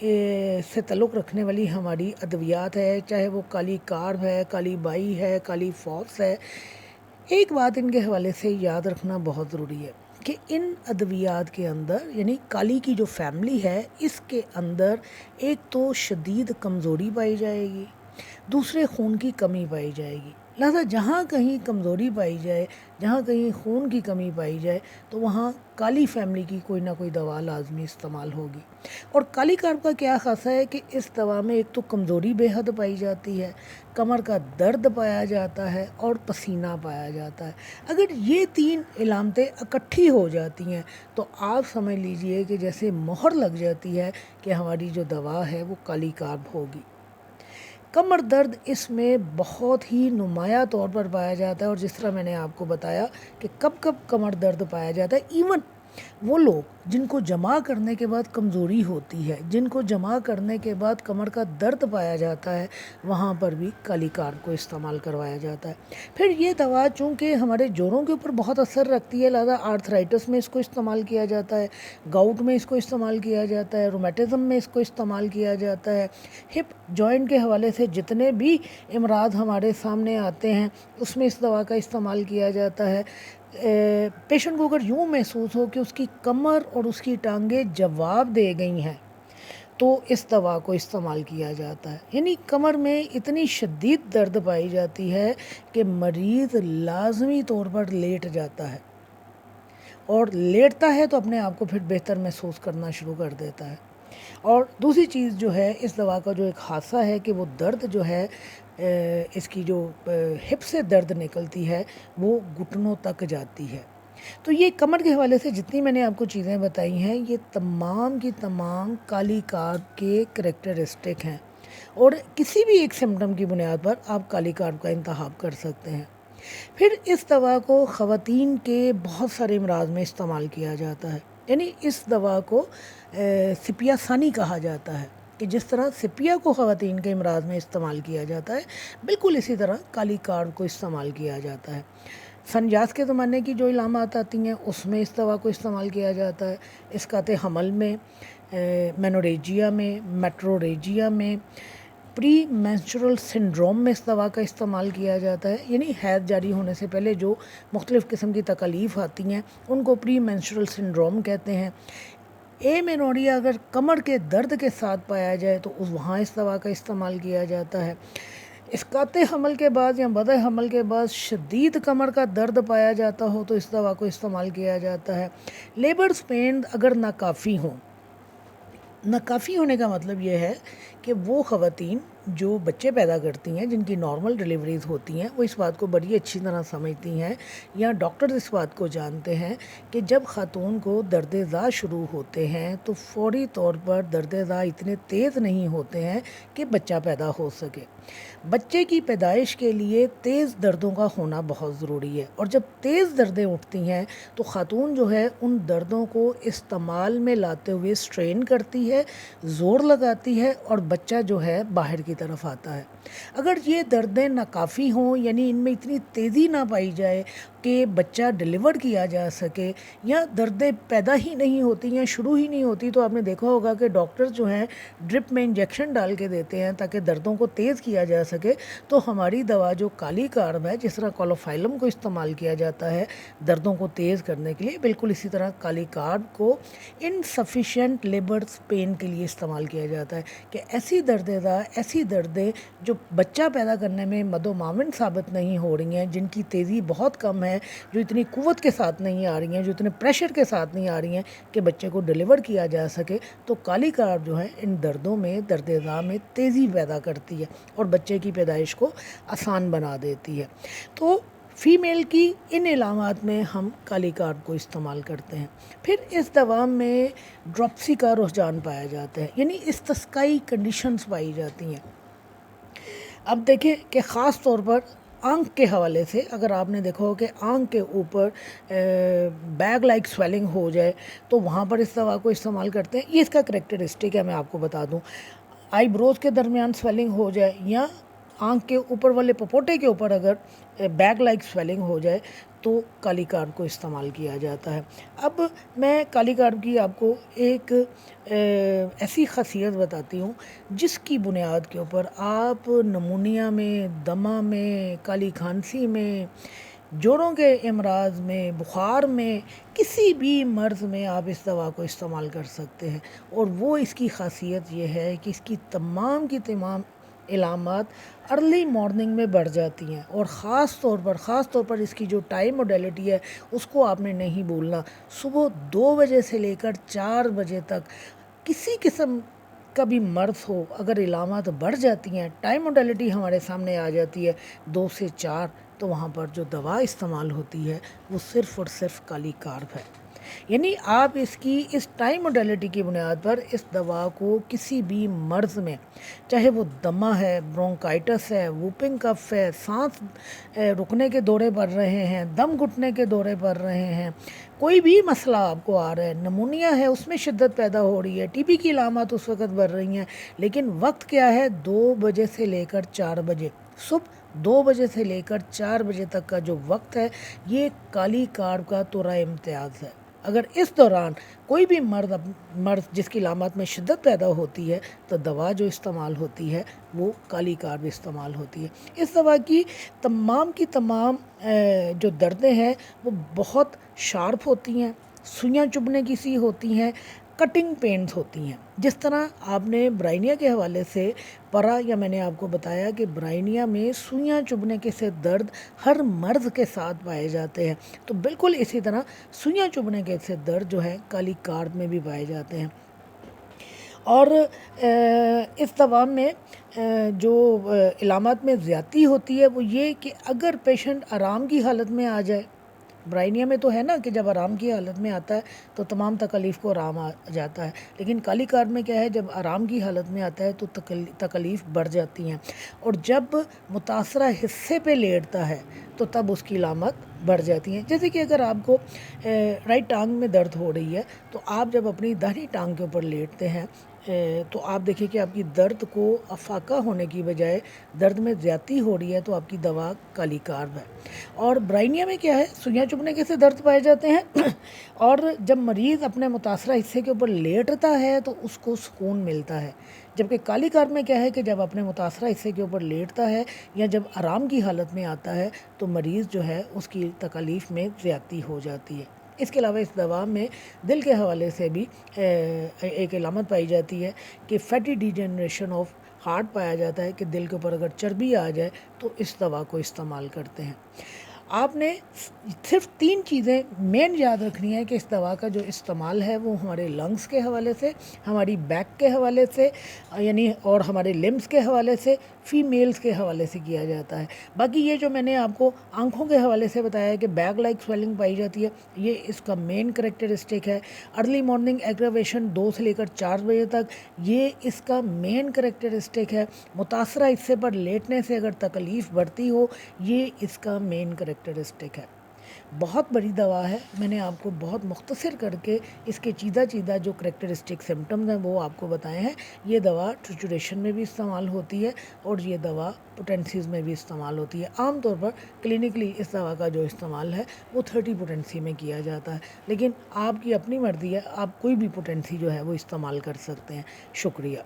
سے تعلق رکھنے والی ہماری ادویات ہے، چاہے وہ کالی کارب ہے، کالی بائی ہے، کالی فاکس ہے، ایک بات ان کے حوالے سے یاد رکھنا بہت ضروری ہے کہ ان ادویات کے اندر یعنی کالی کی جو فیملی ہے اس کے اندر ایک تو شدید کمزوری پائی جائے گی، دوسرے خون کی کمی پائی جائے گی۔ لہذا جہاں کہیں کمزوری پائی جائے، جہاں کہیں خون کی کمی پائی جائے تو وہاں کالی فیملی کی کوئی نہ کوئی دوا لازمی استعمال ہوگی۔ اور کالی کارب کا کیا خاصہ ہے کہ اس دوا میں ایک تو کمزوری بے حد پائی جاتی ہے، کمر کا درد پایا جاتا ہے اور پسینہ پایا جاتا ہے۔ اگر یہ تین علامتیں اکٹھی ہو جاتی ہیں تو آپ سمجھ لیجئے کہ جیسے مہر لگ جاتی ہے کہ ہماری جو دوا ہے وہ کالی کارب ہوگی۔ کمر درد اس میں بہت ہی نمایاں طور پر پایا جاتا ہے، اور جس طرح میں نے آپ کو بتایا کہ کب کب کمر درد پایا جاتا ہے، ایون وہ لوگ جن کو جمع کرنے کے بعد کمزوری ہوتی ہے، جن کو جمع کرنے کے بعد کمر کا درد پایا جاتا ہے، وہاں پر بھی کالی کارب کو استعمال کروایا جاتا ہے۔ پھر یہ دوا چونکہ ہمارے جوڑوں کے اوپر بہت اثر رکھتی ہے، لہذا آرتھرائٹس میں اس کو استعمال کیا جاتا ہے، گاؤٹ میں اس کو استعمال کیا جاتا ہے، رومیٹزم میں اس کو استعمال کیا جاتا ہے، ہپ جوائنٹ کے حوالے سے جتنے بھی امراض ہمارے سامنے آتے ہیں اس میں اس دوا کا استعمال کیا جاتا ہے۔ پیشنٹ کو اگر یوں محسوس ہو کہ اس کی کمر اور اس کی ٹانگیں جواب دے گئی ہیں تو اس دوا کو استعمال کیا جاتا ہے۔ یعنی کمر میں اتنی شدید درد پائی جاتی ہے کہ مریض لازمی طور پر لیٹ جاتا ہے، اور لیٹتا ہے تو اپنے آپ کو پھر بہتر محسوس کرنا شروع کر دیتا ہے۔ اور دوسری چیز جو ہے اس دوا کا جو ایک خاصہ ہے کہ وہ درد جو ہے اس کی جو ہپ سے درد نکلتی ہے وہ گھٹنوں تک جاتی ہے۔ تو یہ کمر کے حوالے سے جتنی میں نے آپ کو چیزیں بتائی ہیں یہ تمام کی تمام کالی کارب کے کریکٹرسٹک ہیں، اور کسی بھی ایک سمٹم کی بنیاد پر آپ کالی کارب کا انتخاب کر سکتے ہیں۔ پھر اس دوا کو خواتین کے بہت سارے امراض میں استعمال کیا جاتا ہے، یعنی اس دوا کو سپیا ثانی کہا جاتا ہے کہ جس طرح سپیا کو خواتین کے امراض میں استعمال کیا جاتا ہے بالکل اسی طرح کالی کارب کو استعمال کیا جاتا ہے۔ سنجاس کے زمانے کی جو علامات آتی ہیں اس میں اس دوا کو استعمال کیا جاتا ہے، اسقاط حمل میں، مینوریجیا میں، میٹروریجیا میں، پری مینسٹرل سنڈروم میں اس دوا کا استعمال کیا جاتا ہے، یعنی حیض جاری ہونے سے پہلے جو مختلف قسم کی تکالیف آتی ہیں ان کو پری مینسٹرل سنڈروم کہتے ہیں۔ اے مینوریا اگر کمر کے درد کے ساتھ پایا جائے تو وہاں اس دوا کا استعمال کیا جاتا ہے۔ اسقاط حمل کے بعد یا وضع حمل کے بعد شدید کمر کا درد پایا جاتا ہو تو اس دوا کو استعمال کیا جاتا ہے۔ لیبرز پین اگر ناکافی ہوں، ناکافی ہونے کا مطلب یہ ہے کہ وہ خواتین جو بچے پیدا کرتی ہیں جن کی نارمل ڈیلیوریز ہوتی ہیں وہ اس بات کو بڑی اچھی طرح سمجھتی ہیں، یا ڈاکٹر اس بات کو جانتے ہیں کہ جب خاتون کو درد زا شروع ہوتے ہیں تو فوری طور پر درد زا اتنے تیز نہیں ہوتے ہیں کہ بچہ پیدا ہو سکے۔ بچے کی پیدائش کے لیے تیز دردوں کا ہونا بہت ضروری ہے، اور جب تیز دردیں اٹھتی ہیں تو خاتون جو ہے ان دردوں کو استعمال میں لاتے ہوئے سٹرین کرتی ہے، زور لگاتی ہے، اور بچہ جو ہے باہر کی طرف آتا ہے۔ اگر یہ دردیں ناکافی ہوں، یعنی ان میں اتنی تیزی نہ پائی جائے کہ بچہ ڈیلیور کیا جا سکے، یا دردیں پیدا ہی نہیں ہوتی ہیں، شروع ہی نہیں ہوتی، تو آپ نے دیکھا ہوگا کہ ڈاکٹر جو ہیں ڈرپ میں انجیکشن ڈال کے دیتے ہیں تاکہ دردوں کو تیز کیا جا سکے، تو ہماری دوا جو کالی کارب ہے جس طرح کولوفائلم کو استعمال کیا جاتا ہے دردوں کو تیز کرنے کے لیے، بالکل اسی طرح کالی کارب کو انسفیشینٹ لیبرز پین کے لیے استعمال کیا جاتا ہے کہ ایسی دردیں ایسی دردیں جو بچہ پیدا کرنے میں مد و معاون ثابت نہیں ہو رہی ہیں، جن کی تیزی بہت کم ہے، جو اتنی قوت کے ساتھ نہیں آ رہی ہیں، جو اتنے پریشر کے ساتھ نہیں آ رہی ہیں کہ بچے کو ڈیلیور کیا جا سکے، تو کالی کارب جو ہے ان دردوں میں، درد زا میں تیزی پیدا کرتی ہے اور بچے کی پیدائش کو آسان بنا دیتی ہے۔ تو فیمیل کی ان علامات میں ہم کالی کارب کو استعمال کرتے ہیں۔ پھر اس دوا میں ڈراپسی کا رجحان پایا جاتا ہے، یعنی استسقائی کنڈیشنز پائی جاتی ہیں۔ اب دیکھیں کہ خاص طور پر آنکھ کے حوالے سے اگر آپ نے دیکھا ہو کہ آنکھ کے اوپر بیگ لائک سویلنگ ہو جائے تو وہاں پر اس دوا کو استعمال کرتے ہیں۔ یہ اس کا کریکٹرسٹک ہے، میں آپ کو بتا دوں۔ آئی بروز کے درمیان سویلنگ ہو جائے یا آنکھ کے اوپر والے پپوٹے کے اوپر اگر بیگ لائک سویلنگ ہو جائے تو کالی کارب کو استعمال کیا جاتا ہے۔ اب میں کالی کارب کی آپ کو ایک ایسی خاصیت بتاتی ہوں جس کی بنیاد کے اوپر آپ نمونیا میں، دمہ میں، کالی کھانسی میں، جوڑوں کے امراض میں، بخار میں، کسی بھی مرض میں آپ اس دوا کو استعمال کر سکتے ہیں۔ اور وہ اس کی خاصیت یہ ہے کہ اس کی تمام کی تمام علامات ارلی مارننگ میں بڑھ جاتی ہیں، اور خاص طور پر اس کی جو ٹائم موڈیلٹی ہے اس کو آپ نے نہیں بھولنا۔ صبح 2 بجے سے لے کر 4 بجے تک کسی قسم کا بھی مرض ہو، اگر علامات بڑھ جاتی ہیں، ٹائم موڈیلٹی ہمارے سامنے آ جاتی ہے 2 سے 4، تو وہاں پر جو دوا استعمال ہوتی ہے وہ صرف اور صرف کالی کارب ہے۔ یعنی آپ اس کی اس ٹائم موڈیلٹی کی بنیاد پر اس دوا کو کسی بھی مرض میں، چاہے وہ دمہ ہے، برونکائٹس ہے، ووپنگ کف ہے، سانس رکنے کے دورے پڑ رہے ہیں، دم گھٹنے کے دورے پڑ رہے ہیں، کوئی بھی مسئلہ آپ کو آ رہا ہے، نمونیا ہے اس میں شدت پیدا ہو رہی ہے، ٹی بی کی علامات اس وقت بڑھ رہی ہیں، لیکن وقت کیا ہے 2 بجے سے لے کر 4 بجے، صبح 2 بجے سے لے کر 4 بجے تک کا جو وقت ہے یہ کالی کارب کا تورا امتیاز ہے۔ اگر اس دوران کوئی بھی مرض جس کی علامات میں شدت پیدا ہوتی ہے تو دوا جو استعمال ہوتی ہے وہ کالی کارب استعمال ہوتی ہے۔ اس دوا کی تمام جو دردیں ہیں وہ بہت شارپ ہوتی ہیں، سوئیاں چبھنے کی سی ہوتی ہیں، کٹنگ پینز ہوتی ہیں۔ جس طرح آپ نے برائنیا کے حوالے سے پڑھا، یا میں نے آپ کو بتایا کہ برائنیا میں سوئیاں چبھنے کے سے درد ہر مرض کے ساتھ پائے جاتے ہیں، تو بالکل اسی طرح سوئیاں چبھنے کے سے درد جو ہے کالی کارب میں بھی پائے جاتے ہیں۔ اور اس دوا میں جو علامات میں زیادتی ہوتی ہے وہ یہ کہ اگر پیشنٹ آرام کی حالت میں آ جائے، برائنیا میں تو ہے نا کہ جب آرام کی حالت میں آتا ہے تو تمام تکالیف کو آرام آ جاتا ہے، لیکن کالی کارب میں کیا ہے، جب آرام کی حالت میں آتا ہے تو تکالیف بڑھ جاتی ہیں، اور جب متاثرہ حصے پہ لیٹتا ہے تو تب اس کی علامت بڑھ جاتی ہیں۔ جیسے کہ اگر آپ کو رائٹ ٹانگ میں درد ہو رہی ہے تو آپ جب اپنی داہنی ٹانگ کے اوپر لیٹتے ہیں تو آپ دیکھیں کہ آپ کی درد کو افاقہ ہونے کی بجائے درد میں زیادتی ہو رہی ہے، تو آپ کی دوا کالی کارب ہے۔ اور برائنیا میں کیا ہے، سوئیاں چبھنے کے سے درد پائے جاتے ہیں اور جب مریض اپنے متاثرہ حصے کے اوپر لیٹتا ہے تو اس کو سکون ملتا ہے، جبکہ کالی کارب میں کیا ہے کہ جب اپنے متاثرہ حصے کے اوپر لیٹتا ہے یا جب آرام کی حالت میں آتا ہے تو مریض جو ہے اس کی تکالیف میں زیادتی ہو جاتی ہے۔ اس کے علاوہ اس دوا میں دل کے حوالے سے بھی ایک علامت پائی جاتی ہے کہ فیٹی ڈیجنریشن آف ہارٹ پایا جاتا ہے، کہ دل کے اوپر اگر چربی آ جائے تو اس دوا کو استعمال کرتے ہیں۔ آپ نے صرف 3 چیزیں مین یاد رکھنی ہے کہ اس دوا کا جو استعمال ہے وہ ہمارے لنگز کے حوالے سے، ہماری بیک کے حوالے سے، یعنی اور ہمارے لمبس کے حوالے سے، فیمیلز کے حوالے سے کیا جاتا ہے۔ باقی یہ جو میں نے آپ کو آنکھوں کے حوالے سے بتایا ہے کہ بیگ لائک سویلنگ پائی جاتی ہے، یہ اس کا مین کریکٹرسٹک ہے۔ ارلی مارننگ ایگراویشن 2 سے لے کر 4 بجے تک، یہ اس کا مین کریکٹرسٹک ہے۔ متاثرہ حصے پر لیٹنے سے اگر تکلیف بڑھتی ہو، یہ اس کا مین کریکٹرسٹک ہے۔ بہت بڑی دوا ہے، میں نے آپ کو بہت مختصر کر کے اس کے چیدہ جو کریکٹرسٹک سمٹمز ہیں وہ آپ کو بتائے ہیں۔ یہ دوا ٹریچوریشن میں بھی استعمال ہوتی ہے اور یہ دوا پوٹینسیز میں بھی استعمال ہوتی ہے۔ عام طور پر کلینکلی اس دوا کا جو استعمال ہے وہ 30 پوٹینسی میں کیا جاتا ہے، لیکن آپ کی اپنی مرضی ہے، آپ کوئی بھی پوٹینسی جو ہے وہ استعمال کر سکتے ہیں۔ شکریہ۔